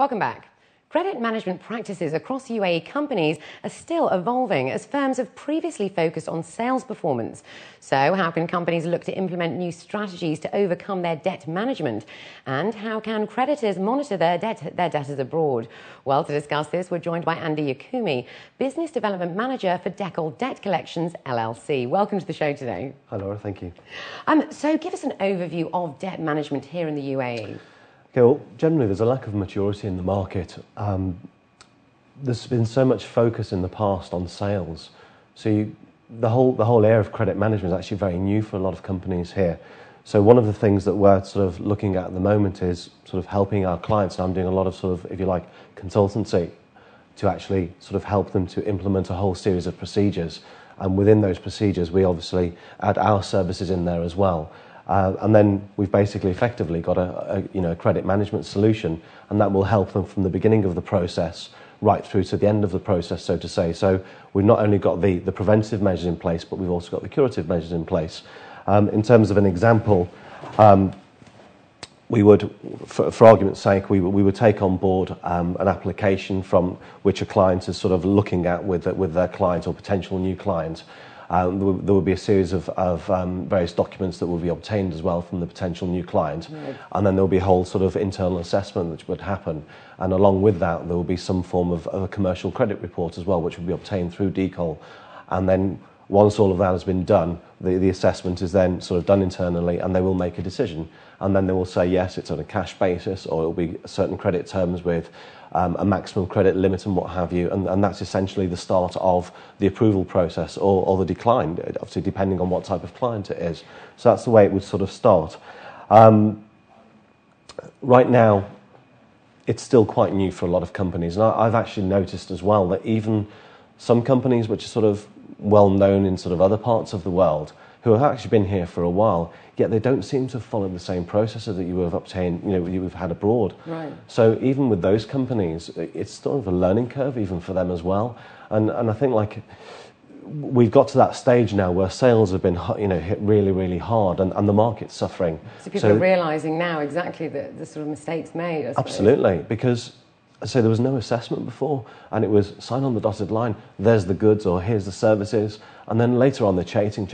Welcome back. Credit management practices across UAE companies are still evolving as firms have previously focused on sales performance. So how can companies look to implement new strategies to overcome their debt management? And how can creditors monitor their debtors abroad? Well, to discuss this, we're joined by Andy Yiacoumi, Business Development Manager for Decol Debt Collections, LLC. Welcome to the show today. Hi, Laura. Thank you. So give us an overview of debt management here in the UAE. Okay, well, generally there's a lack of maturity in the market. There's been so much focus in the past on sales. So the whole area of credit management is actually very new for a lot of companies here. So one of the things that we're sort of looking at the moment is sort of helping our clients, and I'm doing a lot of sort of, if you like, consultancy to actually sort of help them to implement a whole series of procedures. And within those procedures, we obviously add our services in there as well. And then we've basically effectively got a credit management solution, and that will help them from the beginning of the process right through to the end of the process, so to say. So we've not only got the preventative measures in place, but we've also got the curative measures in place. In terms of an example, we would, for argument's sake, we would take on board an application from which a client is sort of looking at with their client or potential new client. There would be a series of various documents that will be obtained as well from the potential new client. Right. And then there will be a whole sort of internal assessment which would happen. And along with that, there will be some form of a commercial credit report as well, which will be obtained through Decol. And then once all of that has been done, the assessment is then sort of done internally, and they will make a decision. And then they will say, yes, it's on a cash basis, or it will be certain credit terms with a maximum credit limit and what have you. And that's essentially the start of the approval process or the decline, obviously depending on what type of client it is. So that's the way it would sort of start. Right now, it's still quite new for a lot of companies. And I've actually noticed as well that even some companies which are sort of well known in sort of other parts of the world, who have actually been here for a while, yet they don't seem to follow the same processes that you have obtained, you've had abroad. Right. So even with those companies, it's sort of a learning curve even for them as well. And I think like we've got to that stage now where sales have been hit really, really hard, and the market's suffering. So people are realising now exactly the sort of mistakes made, I suppose. Absolutely, because so there was no assessment before, and it was sign on the dotted line, there's the goods or here's the services, and then later on they're chasing,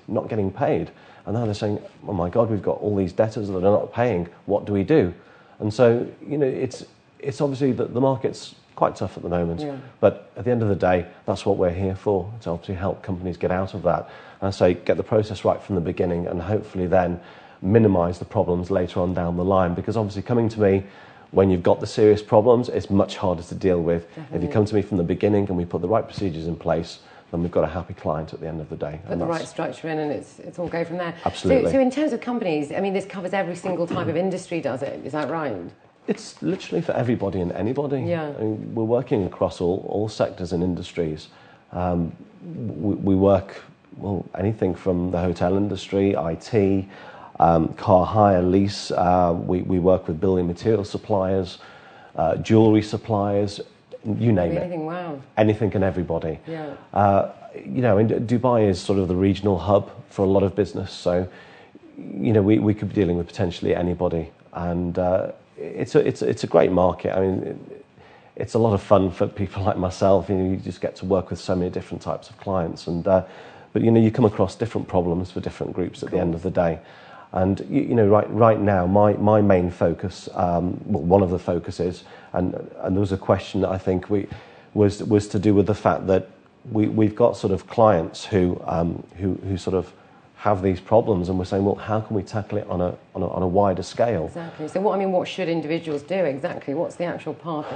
not getting paid. And now they're saying, oh my God, we've got all these debtors that are not paying, what do we do? And so, it's obviously that the market's quite tough at the moment, yeah. But at the end of the day, that's what we're here for, to obviously help companies get out of that. And I say, get the process right from the beginning, and hopefully then minimise the problems later on down the line, because obviously coming to me, when you've got the serious problems, it's much harder to deal with. Definitely. If you come to me from the beginning and we put the right procedures in place, then we've got a happy client at the end of the day. Put the right structure in, and it's all go from there. Absolutely. So in terms of companies, I mean, this covers every single type of industry, does it? Is that right? It's literally for everybody and anybody. Yeah. I mean, we're working across all sectors and industries. We work, well, anything from the hotel industry, IT, car hire, lease. We work with building material suppliers, jewellery suppliers, you name it. Anything, wow. Anything and everybody. Yeah. Dubai is sort of the regional hub for a lot of business, so we could be dealing with potentially anybody, and it's a great market. I mean, it's a lot of fun for people like myself. You just get to work with so many different types of clients, and but you come across different problems for different groups at the end of the day. And right now, my main focus, one of the focuses, and there was a question that I think was to do with the fact that we've got sort of clients who sort of have these problems, and we're saying, well, how can we tackle it on a wider scale? Exactly. So what should individuals do exactly? What's the actual path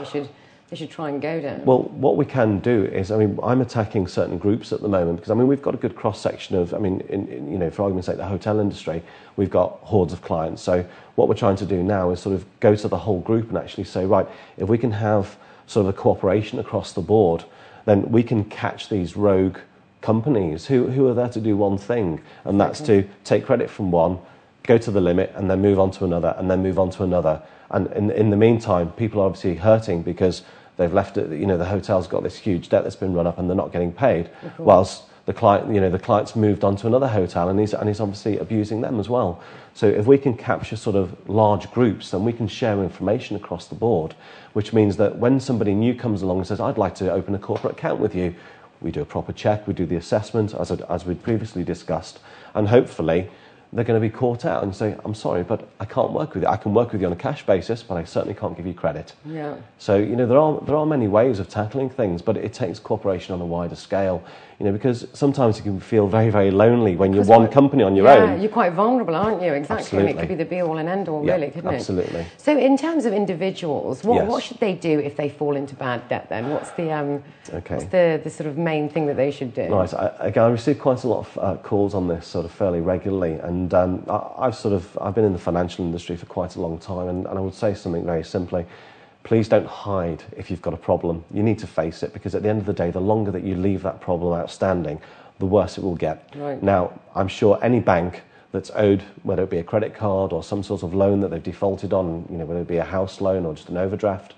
they should try and go down? Well, what we can do is, I'm attacking certain groups at the moment because, we've got a good cross-section of, for argument's sake, the hotel industry, we've got hordes of clients. So what we're trying to do now is sort of go to the whole group and actually say, right, if we can have sort of a cooperation across the board, then we can catch these rogue companies who are there to do one thing, and that's to take credit from one, go to the limit, and then move on to another, and then move on to another. And in the meantime, people are obviously hurting because they've left it, the hotel's got this huge debt that's been run up and they're not getting paid, whilst the client's moved on to another hotel, and he's obviously abusing them as well. So if we can capture sort of large groups, then we can share information across the board, which means that when somebody new comes along and says, I'd like to open a corporate account with you, we do a proper check, we do the assessment as we previously discussed, and hopefully they're going to be caught out and say, I'm sorry, but I can't work with you. I can work with you on a cash basis, but I certainly can't give you credit. Yeah. So, there are many ways of tackling things, but it takes cooperation on a wider scale, because sometimes you can feel very, very lonely when you're one company on your own. Yeah, you're quite vulnerable, aren't you? Exactly. Absolutely. And it could be the be-all and end-all, really, couldn't it? Absolutely. So in terms of individuals, what Yes. should they do if they fall into bad debt then? What's the sort of main thing that they should do? Right. I receive quite a lot of calls on this sort of fairly regularly, and I've been in the financial industry for quite a long time, and I would say something very simply. Please don't hide if you've got a problem. You need to face it, because at the end of the day, the longer that you leave that problem outstanding, the worse it will get. Right. Now, I'm sure any bank that's owed, whether it be a credit card or some sort of loan that they've defaulted on, whether it be a house loan or just an overdraft,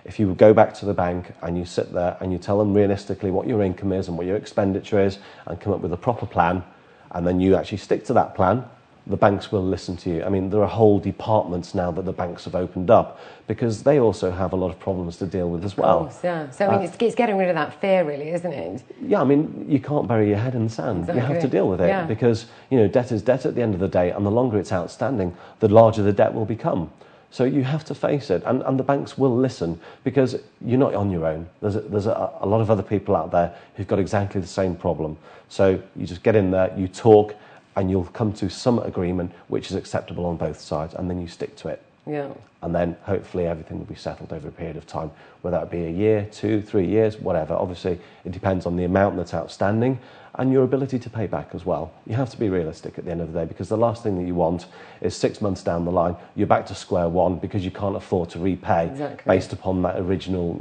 if you go back to the bank and you sit there and you tell them realistically what your income is and what your expenditure is and come up with a proper plan, and then you actually stick to that plan, the banks will listen to you. I mean, there are whole departments now that the banks have opened up, because they also have a lot of problems to deal with as well. Of course, yeah. So, it's getting rid of that fear, really, isn't it? Yeah, I mean, you can't bury your head in the sand. Exactly. You have to deal with it, because, debt is debt at the end of the day, and the longer it's outstanding, the larger the debt will become. So you have to face it, and the banks will listen, because you're not on your own. There's a lot of other people out there who've got exactly the same problem. So you just get in there, you talk, and you'll come to some agreement which is acceptable on both sides, and then you stick to it. Yeah. And then hopefully everything will be settled over a period of time, whether that be a year, 2, 3 years, whatever. Obviously, it depends on the amount that's outstanding and your ability to pay back as well. You have to be realistic at the end of the day, because the last thing that you want is 6 months down the line, you're back to square one because you can't afford to repay based upon that original,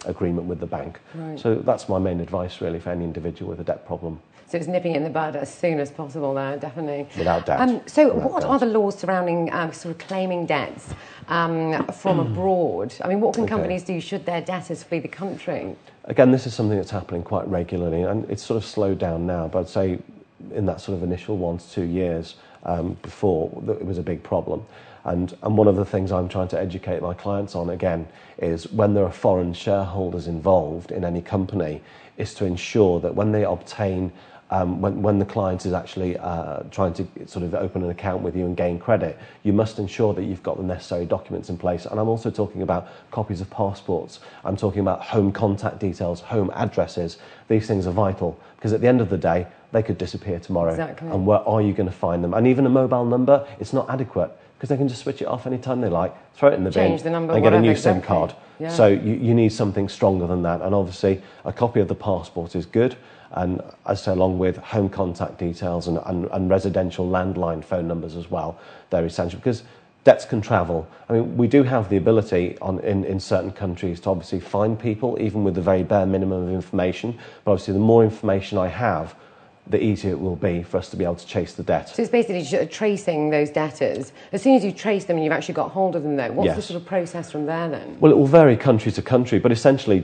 agreement with the bank. Right. So that's my main advice, really, for any individual with a debt problem. So it's nipping it in the bud as soon as possible there, definitely. Without doubt. What are the laws surrounding sort of claiming debts from abroad? I mean, what can companies do should their debtors flee the country? Again, this is something that's happening quite regularly, and it's sort of slowed down now, but I'd say in that sort of initial 1 to 2 years before, it was a big problem. And one of the things I'm trying to educate my clients on, again, is when there are foreign shareholders involved in any company, is to ensure that when they obtain when the client is actually trying to sort of open an account with you and gain credit, you must ensure that you've got the necessary documents in place. And I'm also talking about copies of passports. I'm talking about home contact details, home addresses. These things are vital, because at the end of the day, they could disappear tomorrow. Exactly. And where are you going to find them? And even a mobile number, it's not adequate, because they can just switch it off anytime they like, throw it in the bin, change the number, and get a new whatever, SIM card. Yeah. So you need something stronger than that. And obviously, a copy of the passport is good. And as I say, along with home contact details and residential landline phone numbers as well, they're essential, because debts can travel. I mean, we do have the ability in certain countries to obviously find people, even with the very bare minimum of information. But obviously, the more information I have, the easier it will be for us to be able to chase the debt. So it's basically tracing those debtors. As soon as you trace them and you've actually got hold of them, though, what's the sort of process from there then? Well, it will vary country to country, but essentially,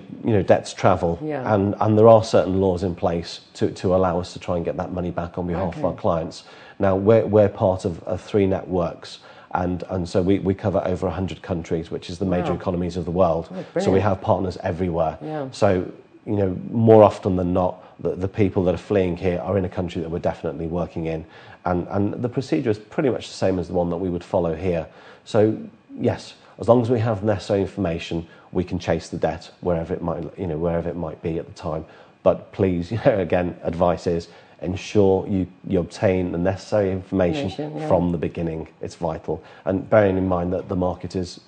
debts travel, and there are certain laws in place to allow us to try and get that money back on behalf of our clients. Now, we're part of 3 networks, and so we cover over 100 countries, which is the major economies of the world. So we have partners everywhere. Yeah. So, more often than not, the people that are fleeing here are in a country that we're definitely working in. And the procedure is pretty much the same as the one that we would follow here. So, yes, as long as we have necessary information, we can chase the debt wherever it might be at the time. But please, again, advice is ensure you obtain the necessary information from the beginning. It's vital. And bearing in mind that the market is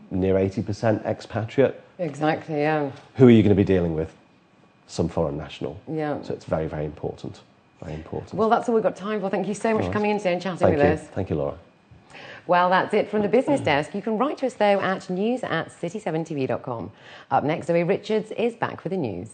near 80% expatriate. Exactly, yeah. Who are you going to be dealing with? Some foreign national. Yeah. So it's very, very important. Very important. Well, that's all we've got time for. Thank you so much for coming in today and chatting with us. Thank you, Laura. Well, that's it from the business desk. You can write to us, though, at news@city7tv.com. Up next, Zoe Richards is back with the news.